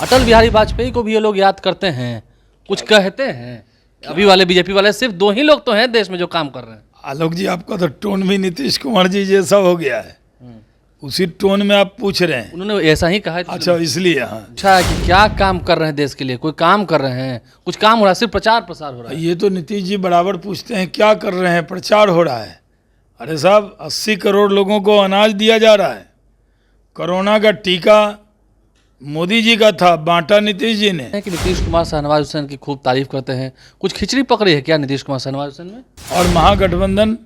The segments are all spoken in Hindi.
अटल बिहारी वाजपेयी को भी ये लोग याद करते हैं, कुछ कहते हैं। अभी वाले बीजेपी वाले सिर्फ 2 ही लोग तो हैं देश में जो काम कर रहे हैं। आलोक जी, आपका तो टोन भी नीतीश कुमार जी जैसा हो गया है। उसी टोन में आप पूछ रहे हैं। उन्होंने ऐसा ही कहा है। अच्छा, इसलिए हाँ, अच्छा है कि क्या काम कर रहे हैं देश के लिए, कोई काम कर रहे हैं, कुछ काम हो रहा है, सिर्फ प्रचार प्रसार हो रहा है। ये तो नीतीश जी बराबर पूछते हैं क्या कर रहे हैं, प्रचार हो रहा है। अरे साहब, 80 करोड़ लोगों को अनाज दिया जा रहा है। कोरोना का टीका मोदी जी का था, बांटा नीतीश जी ने। कि नीतीश कुमार शहनवाज हुसैन की खूब तारीफ करते हैं, कुछ खिचड़ी पकड़ी है क्या नीतीश कुमार शहनवाज हुसैन में? और महागठबंधन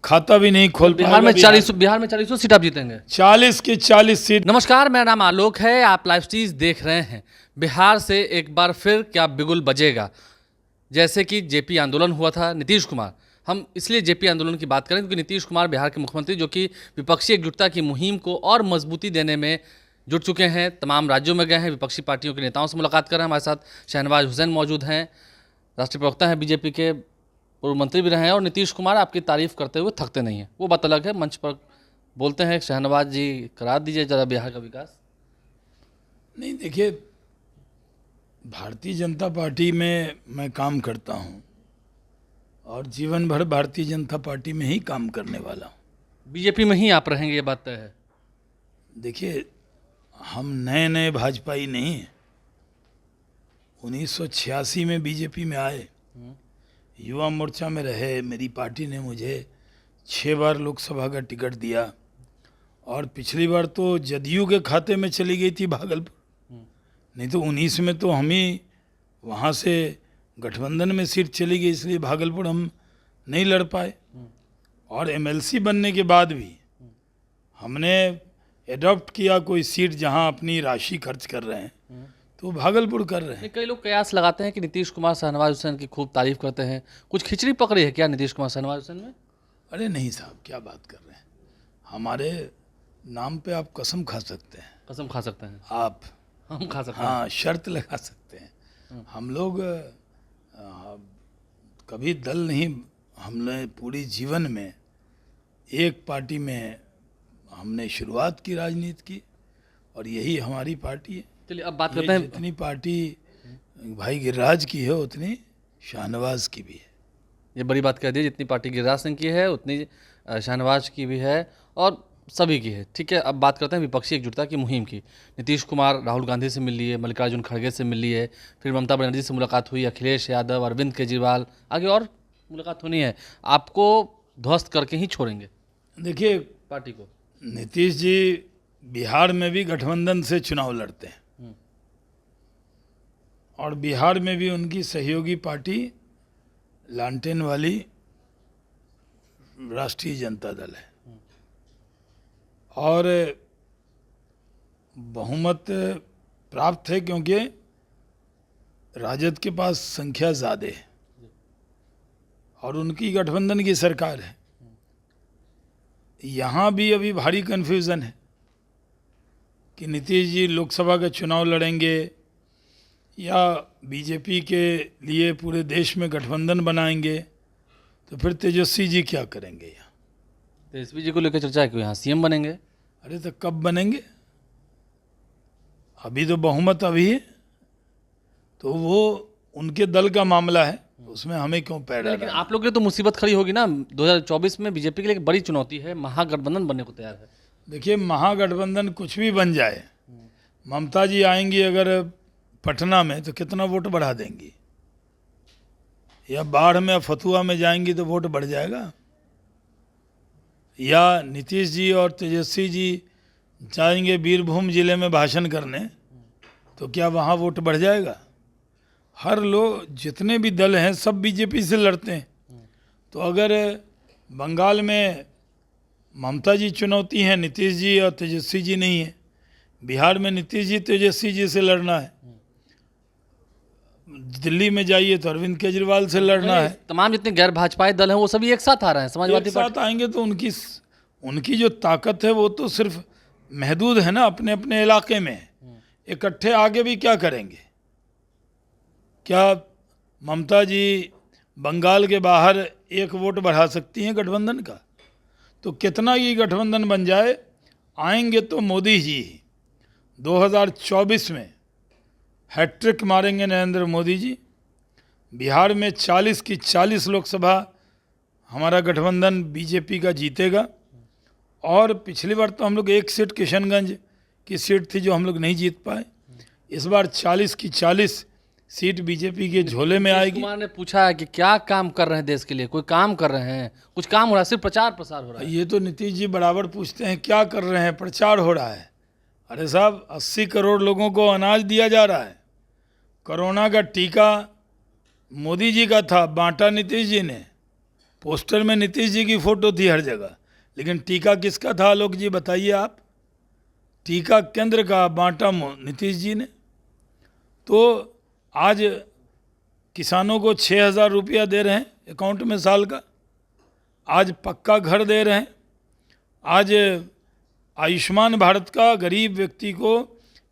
खाता भी नहीं खोल बिहार में 40 सीट आप जीतेंगे। 40 की 40 सीट। नमस्कार, मेरा नाम आलोक है, आप लाइव स्ट्रीज देख रहे हैं। बिहार से एक बार फिर क्या बिगुल बजेगा? जैसे कि जेपी आंदोलन हुआ था, नीतीश कुमार, हम इसलिए जेपी आंदोलन की बात करें क्योंकि नीतीश कुमार बिहार के मुख्यमंत्री जो कि विपक्षी एकजुटता की मुहिम को और मजबूती देने में जुट चुके हैं, तमाम राज्यों में गए हैं, विपक्षी पार्टियों के नेताओं से मुलाकात कर रहे हैं। हमारे साथ शहनवाज हुसैन मौजूद हैं, राष्ट्रीय प्रवक्ता हैं बीजेपी के, पूर्व मंत्री भी रहे हैं। और नीतीश कुमार आपकी तारीफ करते हुए थकते नहीं हैं, वो बात अलग है, मंच पर बोलते हैं। शहनवाज जी, करा दीजिए जरा बिहार का विकास। नहीं, देखिए, भारतीय जनता पार्टी में मैं काम करता हूँ और जीवन भर भारतीय जनता पार्टी में ही काम करने वाला हूँ। बीजेपी में ही आप रहेंगे, ये बात तय है। देखिए, हम नए नए भाजपाई नहीं हैं। 1986 में बीजेपी में आए, युवा मोर्चा में रहे, मेरी पार्टी ने मुझे 6 बार लोकसभा का टिकट दिया और पिछली बार तो जदयू के खाते में चली गई थी भागलपुर। नहीं तो 19 में तो हम ही वहाँ से गठबंधन में सीट चली गई, इसलिए भागलपुर हम नहीं लड़ पाए। और एमएलसी बनने के बाद भी हमने एडॉप्ट किया कोई सीट जहाँ अपनी राशि खर्च कर रहे हैं तो भागलपुर कर रहे हैं। कई लोग कयास लगाते हैं कि नीतीश कुमार शहनवाज हुसैन की खूब तारीफ करते हैं, कुछ खिचड़ी पकड़ी है क्या नीतीश कुमार शहनवाज हुसैन में? अरे नहीं साहब, क्या बात कर रहे हैं। हमारे नाम पे आप कसम खा सकते हैं। कसम खा सकते हैं आप? हम खा सकते हैं। हाँ, शर्त लगा सकते हैं। हम लोग कभी दल नहीं, हमने पूरी जीवन में एक पार्टी में हमने शुरुआत की राजनीति की और यही हमारी पार्टी है। चलिए अब बात करते हैं। जितनी पार्टी भाई गिरिराज की है उतनी शाहनवाज की भी है। ये बड़ी बात कह दी, जितनी पार्टी गिरिराज सिंह की है उतनी शाहनवाज की भी है और सभी की है। ठीक है, अब बात करते हैं विपक्षी एकजुटता की मुहिम की। नीतीश कुमार राहुल गांधी से मिल लिए, मल्लिकार्जुन खड़गे से मिल लिए, फिर ममता बनर्जी से मुलाकात हुई, अखिलेश यादव, अरविंद केजरीवाल, आगे और मुलाकात होनी है। आपको ध्वस्त करके ही छोड़ेंगे देखिए, पार्टी को। नीतीश जी बिहार में भी गठबंधन से चुनाव लड़ते हैं और बिहार में भी उनकी सहयोगी पार्टी लालटेन वाली राष्ट्रीय जनता दल है और बहुमत प्राप्त है क्योंकि राजद के पास संख्या ज़्यादा है और उनकी गठबंधन की सरकार है। यहाँ भी अभी भारी कन्फ्यूज़न है कि नीतीश जी लोकसभा का चुनाव लड़ेंगे या बीजेपी के लिए पूरे देश में गठबंधन बनाएंगे, तो फिर तेजस्वी जी क्या करेंगे यहाँ? तेजस्वी जी को लेकर चर्चा है कि यहाँ सीएम बनेंगे। अरे तो कब बनेंगे? अभी तो बहुमत अभी है, तो वो उनके दल का मामला है, उसमें हमें क्यों पैर लेकिन आप लोग के लिए तो मुसीबत खड़ी होगी ना। 2024 में बीजेपी के लिए एक बड़ी चुनौती है, महागठबंधन बनने को तैयार है। देखिए, महागठबंधन कुछ भी बन जाए, ममता जी आएंगी अगर पटना में तो कितना वोट बढ़ा देंगी, या बाढ़ में फतुआ में जाएंगी तो वोट बढ़ जाएगा, या नीतीश जी और तेजस्वी जी जाएंगे बीरभूम जिले में भाषण करने तो क्या वहाँ वोट बढ़ जाएगा? हर लोग, जितने भी दल हैं, सब बीजेपी से लड़ते हैं। तो अगर बंगाल में ममता जी चुनौती हैं, नीतीश जी और तेजस्वी जी नहीं है, बिहार में नीतीश जी तेजस्वी जी से लड़ना है, दिल्ली में जाइए तो अरविंद केजरीवाल से लड़ना है। तमाम जितने गैर भाजपाई दल हैं वो सभी एक साथ आ रहे हैं, समाजवादी एक साथ आएंगे तो उनकी जो ताकत है वो तो सिर्फ महदूद है ना, अपने अपने इलाके में। इकट्ठे आगे भी क्या करेंगे? क्या ममता जी बंगाल के बाहर एक वोट बढ़ा सकती हैं गठबंधन का? तो कितना ये गठबंधन बन जाए, आएंगे तो मोदी जी 2024 में हैट्रिक मारेंगे नरेंद्र मोदी जी। बिहार में 40 की 40 लोकसभा हमारा गठबंधन बीजेपी का जीतेगा। और पिछली बार तो हम लोग एक सीट किशनगंज की सीट थी जो हम लोग नहीं जीत पाए। इस बार 40 की 40 सीट बीजेपी के झोले में नीतीश आएगी। कुमार ने पूछा है कि क्या काम कर रहे हैं देश के लिए, कोई काम कर रहे हैं? कुछ काम हो रहा है, सिर्फ प्रचार प्रसार हो रहा है। ये तो नीतीश जी बराबर पूछते हैं क्या कर रहे हैं, प्रचार हो रहा है। अरे साहब 80 करोड़ लोगों को अनाज दिया जा रहा है। कोरोना का टीका मोदी जी का था, बांटा नीतीश जी ने। पोस्टर में नीतीश जी की फोटो थी हर जगह, लेकिन टीका किसका था आलोक जी बताइए आप? टीका केंद्र का, बांटा नीतीश जी ने। तो आज किसानों को 6,000 रुपया दे रहे हैं अकाउंट में साल का। आज पक्का घर दे रहे हैं। आज आयुष्मान भारत का गरीब व्यक्ति को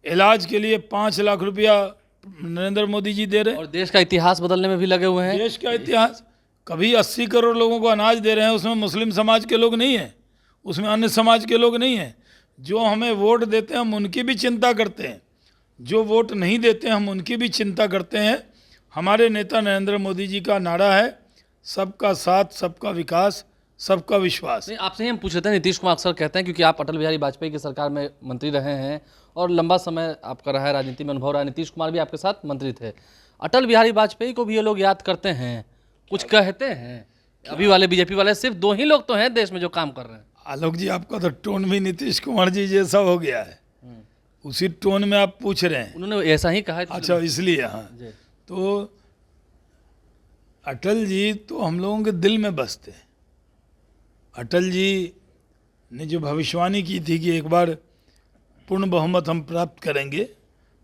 इलाज के लिए 5 लाख रुपया नरेंद्र मोदी जी दे रहे हैं। और देश का इतिहास बदलने में भी लगे हुए हैं। देश का इतिहास, कभी 80 करोड़ लोगों को अनाज दे रहे हैं, उसमें मुस्लिम समाज के लोग नहीं हैं, उसमें अन्य समाज के लोग नहीं हैं। जो हमें वोट देते हैं हम उनकी भी चिंता करते हैं, जो वोट नहीं देते हैं हम उनकी भी चिंता करते हैं। हमारे नेता नरेंद्र मोदी जी का नारा है सबका साथ, सबका विकास, सबका विश्वास। नहीं, आपसे ही हम पूछ रहे थे। नीतीश कुमार अक्सर कहते हैं, क्योंकि आप अटल बिहारी वाजपेयी की सरकार में मंत्री रहे हैं और लंबा समय आपका रहा है, राजनीति में अनुभव रहा है। नीतीश कुमार भी आपके साथ मंत्री थे। अटल बिहारी वाजपेयी को भी ये लोग याद करते हैं, कुछ कहते हैं? अभी वाले बीजेपी वाले सिर्फ 2 ही लोग तो हैं देश में जो काम कर रहे हैं। आलोक जी आपका तो टोन भी नीतीश कुमार जी जैसा हो गया है, उसी टोन में आप पूछ रहे हैं। उन्होंने ऐसा ही कहा है। अच्छा, इसलिए हाँ। जी। तो अटल जी तो हम लोगों के दिल में बसते हैं। अटल जी ने जो भविष्यवाणी की थी कि एक बार पूर्ण बहुमत हम प्राप्त करेंगे,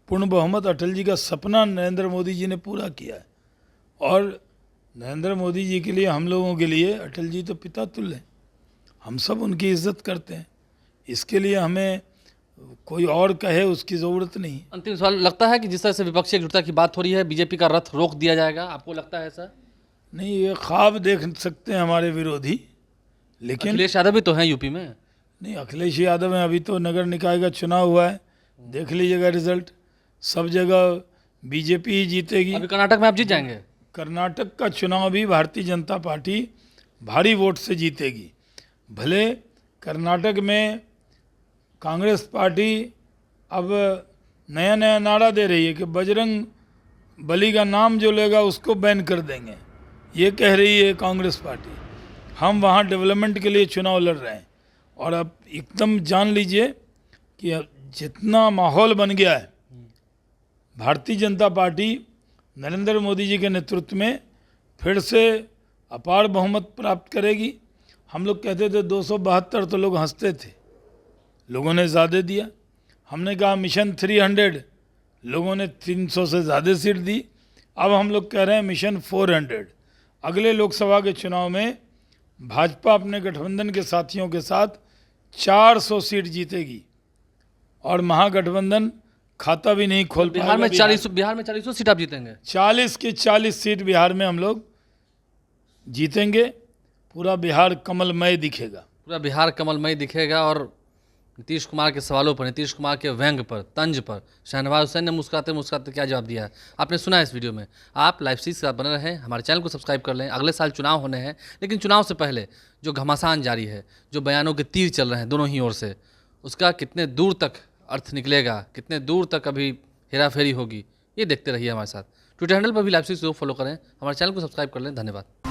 पूर्ण बहुमत अटल जी का सपना नरेंद्र मोदी जी ने पूरा किया है। और नरेंद्र मोदी जी के लिए, हम लोगों के लिए अटल जी तो पिता तुल्य हैं। हम सब उनकी इज्जत करते हैं। इसके लिए हमें कोई और कहे उसकी ज़रूरत नहीं। अंतिम सवाल, लगता है कि जिस तरह से विपक्षी एकजुटता की बात हो रही है, बीजेपी का रथ रोक दिया जाएगा? आपको लगता है ऐसा? नहीं, ये ख्वाब देख सकते हैं हमारे विरोधी, लेकिन अखिलेश यादव भी तो हैं यूपी में। नहीं, अखिलेश यादव हैं। अभी तो नगर निकाय का चुनाव हुआ है, देख लीजिएगा रिजल्ट। सब जगह बीजेपी ही जीतेगी। अभी कर्नाटक में आप जीत जाएंगे। कर्नाटक का चुनाव भी भारतीय जनता पार्टी भारी वोट से जीतेगी। भले कर्नाटक में कांग्रेस पार्टी अब नया नया नारा दे रही है कि बजरंग बली का नाम जो लेगा उसको बैन कर देंगे, ये कह रही है कांग्रेस पार्टी। हम वहाँ डेवलपमेंट के लिए चुनाव लड़ रहे हैं। और अब एकदम जान लीजिए कि अब जितना माहौल बन गया है, भारतीय जनता पार्टी नरेंद्र मोदी जी के नेतृत्व में फिर से अपार बहुमत प्राप्त करेगी। हम लोग कहते थे 272, तो लोग हंसते थे, लोगों ने ज़्यादा दिया। हमने कहा मिशन 300, लोगों ने 300 से ज़्यादा सीट दी। अब हम लोग कह रहे हैं मिशन 400। अगले लोकसभा के चुनाव में भाजपा अपने गठबंधन के साथियों के साथ 400 सीट जीतेगी और महागठबंधन खाता भी नहीं खोल पाएगा। बिहार में 40 सीट आप जीतेंगे। 40 की 40 सीट बिहार में हम लोग जीतेंगे। पूरा बिहार कमलमय दिखेगा। पूरा बिहार कमलमय दिखेगा। और नीतीश कुमार के सवालों पर, नीतीश कुमार के व्यंग पर, तंज पर शहनवाज हुसैन ने मुस्कुराते मुस्कुराते क्या जवाब दिया है आपने सुना है इस वीडियो में। आप लाइव सीरीज के साथ बने रहें, हमारे चैनल को सब्सक्राइब कर लें। अगले साल चुनाव होने हैं, लेकिन चुनाव से पहले जो घमासान जारी है, जो बयानों के तीर चल रहे हैं दोनों ही ओर से, उसका कितने दूर तक अर्थ निकलेगा, कितने दूर तक अभी हेराफेरी होगी, ये देखते रहिए हमारे साथ। ट्विटर हैंडल पर भी लाइव सीरीज को फॉलो करें, हमारे चैनल को सब्सक्राइब कर लें। धन्यवाद।